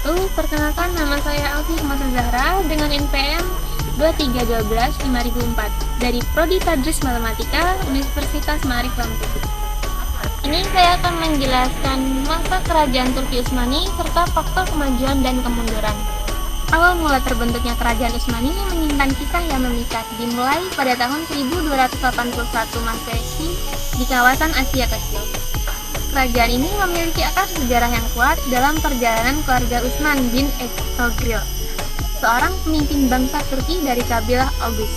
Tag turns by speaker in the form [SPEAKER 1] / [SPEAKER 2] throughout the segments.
[SPEAKER 1] Perkenalkan, nama saya Alfi Masa Zahra dengan NPM 2312-5004 dari Prodi Tadris Matematika Universitas Ma'arif Lampung. Ini saya akan menjelaskan masa kerajaan Turki Utsmani serta faktor kemajuan dan kemunduran. Awal mula terbentuknya kerajaan Utsmani menyimpan kisah yang memikat, dimulai pada tahun 1281 Masehi di kawasan Asia Kecil. Kerajaan ini memiliki akar sejarah yang kuat dalam perjalanan keluarga Utsman bin Ertugrul, seorang pemimpin bangsa Turki dari kabilah Oghuz.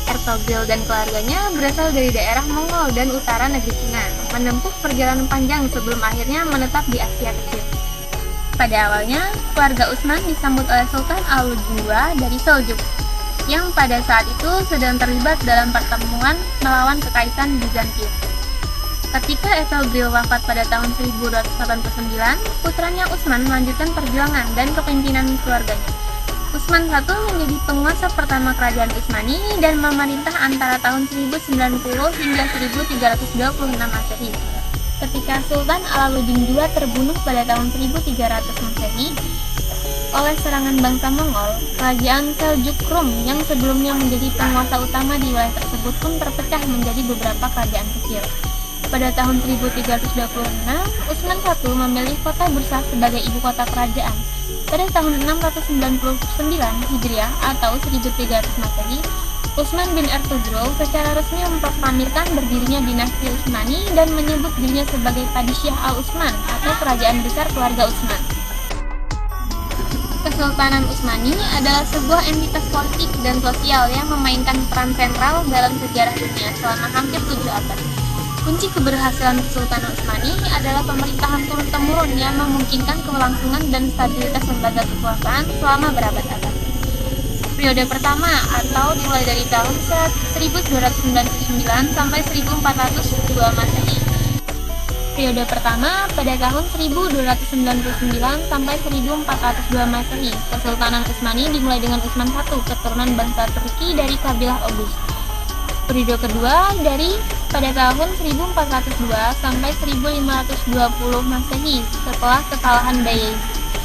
[SPEAKER 1] Ertugrul dan keluarganya berasal dari daerah Mongol dan utara negeri Cina, menempuh perjalanan panjang sebelum akhirnya menetap di Asia Kecil. Pada awalnya, keluarga Utsman disambut oleh Sultan Alauddin II dari Seljuk, yang pada saat itu sedang terlibat dalam pertempuran melawan Kekaisaran Bizantium. Ketika Ertugrul wafat pada tahun 1289, putranya Utsman melanjutkan perjuangan dan kepemimpinan keluarganya. Utsman I menjadi penguasa pertama kerajaan Utsmani dan memerintah antara tahun 1090 hingga 1326 Masehi. Ketika Sultan Alauddin II terbunuh pada tahun 1300 Masehi oleh serangan bangsa Mongol, kerajaan Seljuk Rum yang sebelumnya menjadi penguasa utama di wilayah tersebut pun terpecah menjadi beberapa kerajaan kecil. Pada tahun 1326, Utsman I memilih kota Bursa sebagai ibu kota kerajaan. Pada tahun 699 Hijriah atau 1300 Masehi, Utsman bin Ertugrul secara resmi memproklamirkan berdirinya dinasti Utsmani dan menyebut dirinya sebagai Padishah Al-Utsman atau kerajaan besar keluarga Utsman. Kesultanan Utsmani adalah sebuah entitas politik dan sosial yang memainkan peran sentral dalam sejarah dunia selama hampir 7 abad. Kunci keberhasilan Kesultanan Utsmani adalah pemerintahan turun-temurun yang memungkinkan kelangsungan dan stabilitas lembaga kekuasaan selama berabad-abad. Periode pertama atau dimulai dari tahun 1299 sampai 1402 Masehi. Periode pertama pada tahun 1299 sampai 1402 Masehi. Kesultanan Utsmani dimulai dengan Utsman I, keturunan bangsa Turki dari kabilah Oghuz. Periode kedua pada tahun 1402 sampai 1520 Masehi setelah kekalahan Bayezid.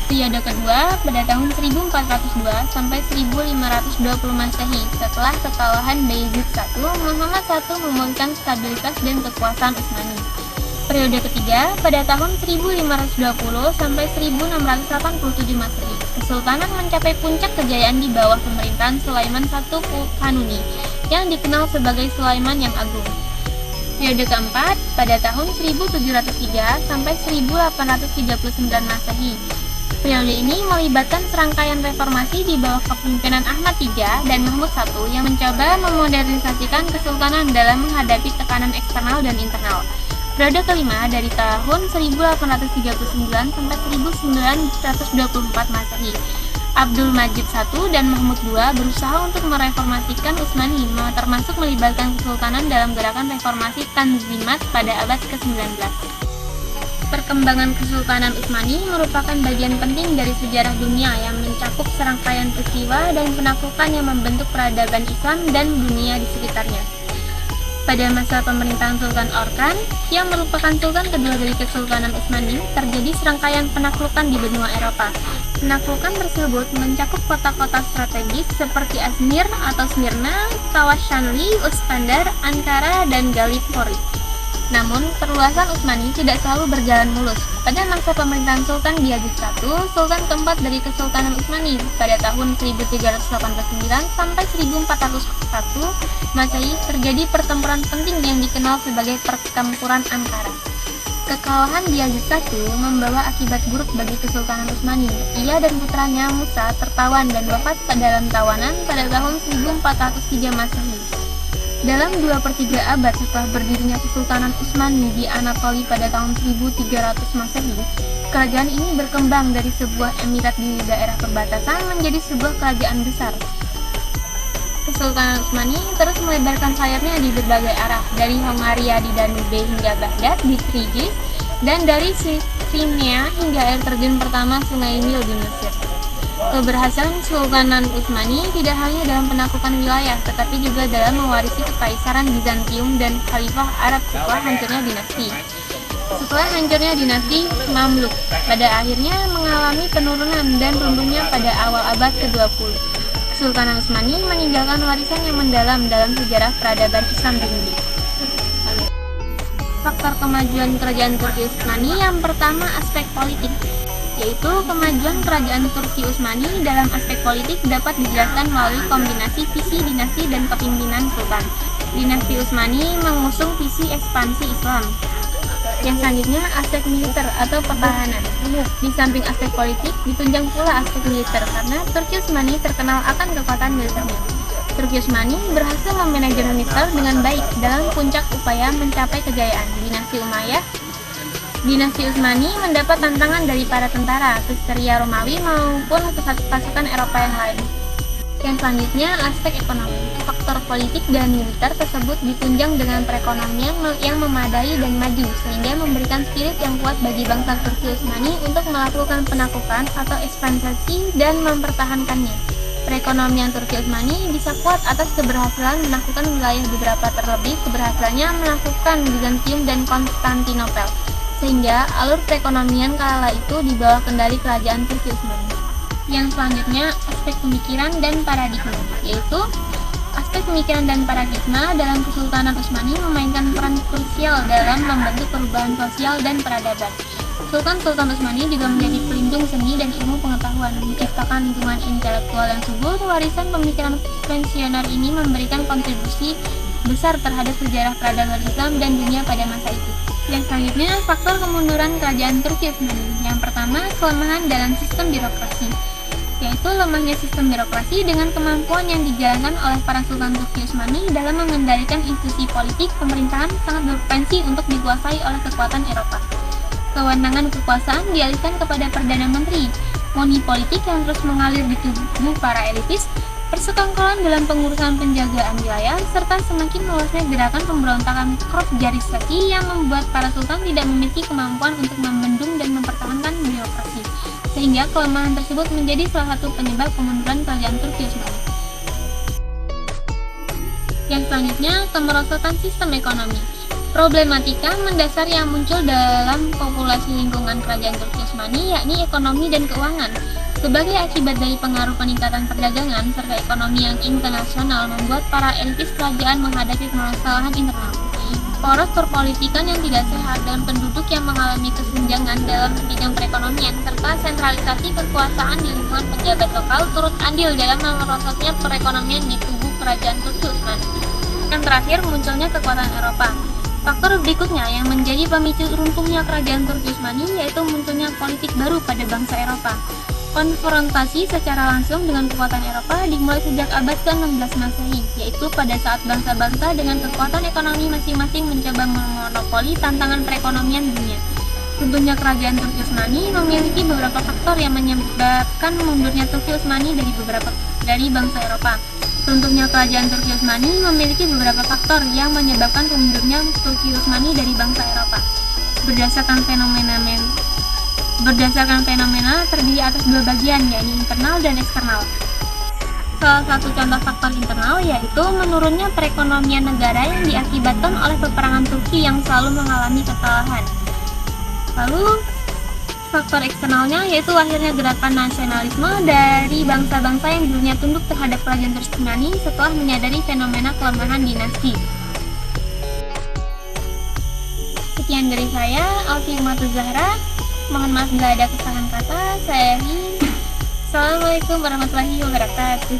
[SPEAKER 1] Periode kedua pada tahun 1402 sampai 1520 Masehi setelah kekalahan Bayezid I, Muhammad I memulihkan stabilitas dan kekuasaan Utsmani. Periode ketiga pada tahun 1520 sampai 1687 Masehi. Kesultanan mencapai puncak kejayaan di bawah pemerintahan Sulaiman I Kanuni yang dikenal sebagai Sulaiman yang Agung. Periode keempat pada tahun 1703 sampai 1839 Masehi. Periode ini melibatkan serangkaian reformasi di bawah kepemimpinan Ahmad III dan Mahmud I yang mencoba memodernisasikan kesultanan dalam menghadapi tekanan eksternal dan internal. Periode kelima dari tahun 1839 sampai 1924 Masehi. Abdul Majid I dan Mahmud II berusaha untuk mereformasikan Utsmani, termasuk melibatkan kesultanan dalam gerakan reformasi Tanzimat pada abad ke-19. Perkembangan Kesultanan Utsmani merupakan bagian penting dari sejarah dunia yang mencakup serangkaian peristiwa dan penaklukan yang membentuk peradaban Islam dan dunia di sekitarnya. Pada masa pemerintahan Sultan Orkan, yang merupakan sultan kedua dari Kesultanan Utsmani, terjadi serangkaian penaklukan di benua Eropa. Penaklukan tersebut mencakup kota-kota strategis seperti Izmir atau Smyrna, Kawashanli, Iskandar, Ankara, dan Gallipoli. Namun, perluasan Utsmani tidak selalu berjalan mulus. Pada masa pemerintahan Sultan Bayezid I, sultan keempat dari Kesultanan Utsmani, pada tahun 1389 sampai 1401 Masehi, terjadi pertempuran penting yang dikenal sebagai Pertempuran Ankara. Kekalahan Bayezid I membawa akibat buruk bagi Kesultanan Utsmani. Ia dan putranya Musa tertawan dan wafat dalam tawanan pada tahun 1403 Masehi. Dalam 2/3 abad setelah berdirinya Kesultanan Utsmani di Anatolia pada tahun 1300 Masehi, kerajaan ini berkembang dari sebuah emirat di daerah perbatasan menjadi sebuah kerajaan besar. Kesultanan Utsmani terus melebarkan sayapnya di berbagai arah, dari Hongaria di Danube hingga Baghdad di Tigris, dan dari Crimea hingga air terjun pertama Sungai Nil di Mesir. Keberhasilan Kesultanan Utsmani tidak hanya dalam penaklukan wilayah, tetapi juga dalam mewarisi kekaisaran Bizantium dan Khalifah Arab setelah hancurnya dinasti. Setelah hancurnya dinasti Mamluk, pada akhirnya mengalami penurunan dan runtuhnya pada awal abad ke-20. Kesultanan Utsmani meninggalkan warisan yang mendalam dalam sejarah peradaban Islam di dunia. Faktor kemajuan kerajaan Turki Utsmani yang pertama aspek politik, yaitu kemajuan kerajaan Turki Utsmani dalam aspek politik dapat dijelaskan melalui kombinasi visi dinasti dan kepemimpinan sultan. Dinasti Utsmani mengusung visi ekspansi Islam. Yang selanjutnya aspek militer atau pertahanan. Di samping aspek politik, ditunjang pula aspek militer karena Turki Utsmani terkenal akan kekuatan militernya. Turki Utsmani berhasil memanajemen militer dengan baik dalam puncak upaya mencapai kejayaan. Dinasti Utsmani mendapat tantangan dari para tentara, Kekaisaran Romawi maupun pasukan Eropa yang lain. Yang selanjutnya aspek ekonomi. Faktor politik dan militer tersebut ditunjang dengan perekonomian yang memadai dan maju, sehingga memberikan spirit yang kuat bagi bangsa Turki Utsmani untuk melakukan penaklukan atau ekspansi dan mempertahankannya. Perekonomian Turki Utsmani bisa kuat atas keberhasilan menaklukkan wilayah beberapa, terlebih keberhasilannya menaklukkan Bizantium dan Konstantinopel, sehingga alur perekonomian kala itu di bawah kendali kerajaan Turki Utsmani. Yang selanjutnya aspek pemikiran dan paradigma, yaitu aspek pemikiran dan paradigma dalam Kesultanan Utsmani memainkan peran krusial dalam membentuk perubahan sosial dan peradaban. Sultan Utsmani juga menjadi pelindung seni dan ilmu pengetahuan, menciptakan lingkungan intelektual yang subur. Warisan pemikiran pensioner ini memberikan kontribusi besar terhadap sejarah peradaban Islam dan dunia pada masa itu. Yang selanjutnya, faktor kemunduran kerajaan Turki Utsmani. Yang pertama, kelemahan dalam sistem birokrasi, yaitu lemahnya sistem birokrasi dengan kemampuan yang dijalankan oleh para Sultan Turki Utsmani dalam mengendalikan institusi politik pemerintahan sangat berpotensi untuk dikuasai oleh kekuatan Eropa. Kewenangan kekuasaan dialihkan kepada Perdana Menteri, money politik yang terus mengalir di tubuh para elitis, persekongkolan dalam pengurusan penjagaan wilayah, serta semakin meluasnya gerakan pemberontakan Krokjarisasi yang membuat para sultan tidak memiliki kemampuan untuk membendung dan mempertahankan birokrasi, sehingga kelemahan tersebut menjadi salah satu penyebab kemunduran kerajaan Turki Utsmani. Yang selanjutnya, kemerosotan sistem ekonomi. Problematika mendasar yang muncul dalam populasi lingkungan kerajaan Turki Utsmani yakni ekonomi dan keuangan. Sebagai akibat dari pengaruh peningkatan perdagangan serta ekonomi yang internasional membuat para elitis kerajaan menghadapi permasalahan internal. Poros perpolitikan yang tidak sehat dan penduduk yang mengalami kesenjangan dalam bidang perekonomian serta sentralisasi kekuasaan di lingkungan pejabat lokal turut andil dalam merosotnya perekonomian di tubuh kerajaan Turki Utsmani. Yang terakhir, munculnya kekuatan Eropa. Faktor berikutnya yang menjadi pemicu runtuhnya kerajaan Turki Utsmani yaitu munculnya politik baru pada bangsa Eropa. Konfrontasi secara langsung dengan kekuatan Eropa dimulai sejak abad ke-16 Masehi, yaitu pada saat bangsa-bangsa dengan kekuatan ekonomi masing-masing mencoba memonopoli tantangan perekonomian dunia. Runtuhnya kerajaan Turki Utsmani memiliki beberapa faktor yang menyebabkan mundurnya Turki Utsmani dari bangsa Eropa. Runtuhnya kerajaan Turki Utsmani memiliki beberapa faktor yang menyebabkan mundurnya Turki Utsmani dari bangsa Eropa. Berdasarkan fenomena terdiri atas dua bagian, yaitu internal dan eksternal. Salah satu contoh faktor internal yaitu menurunnya perekonomian negara yang diakibatkan oleh peperangan Turki yang selalu mengalami kekalahan. Lalu faktor eksternalnya yaitu lahirnya gerakan nasionalisme dari bangsa-bangsa yang dulunya tunduk terhadap kerajaan Turki Utsmani setelah menyadari fenomena kelemahan dinasti. Sekian dari saya, Alfi Umatul Zahra. Mohon maaf bila ada kesalahan kata. Saya Assalamualaikum warahmatullahi wabarakatuh.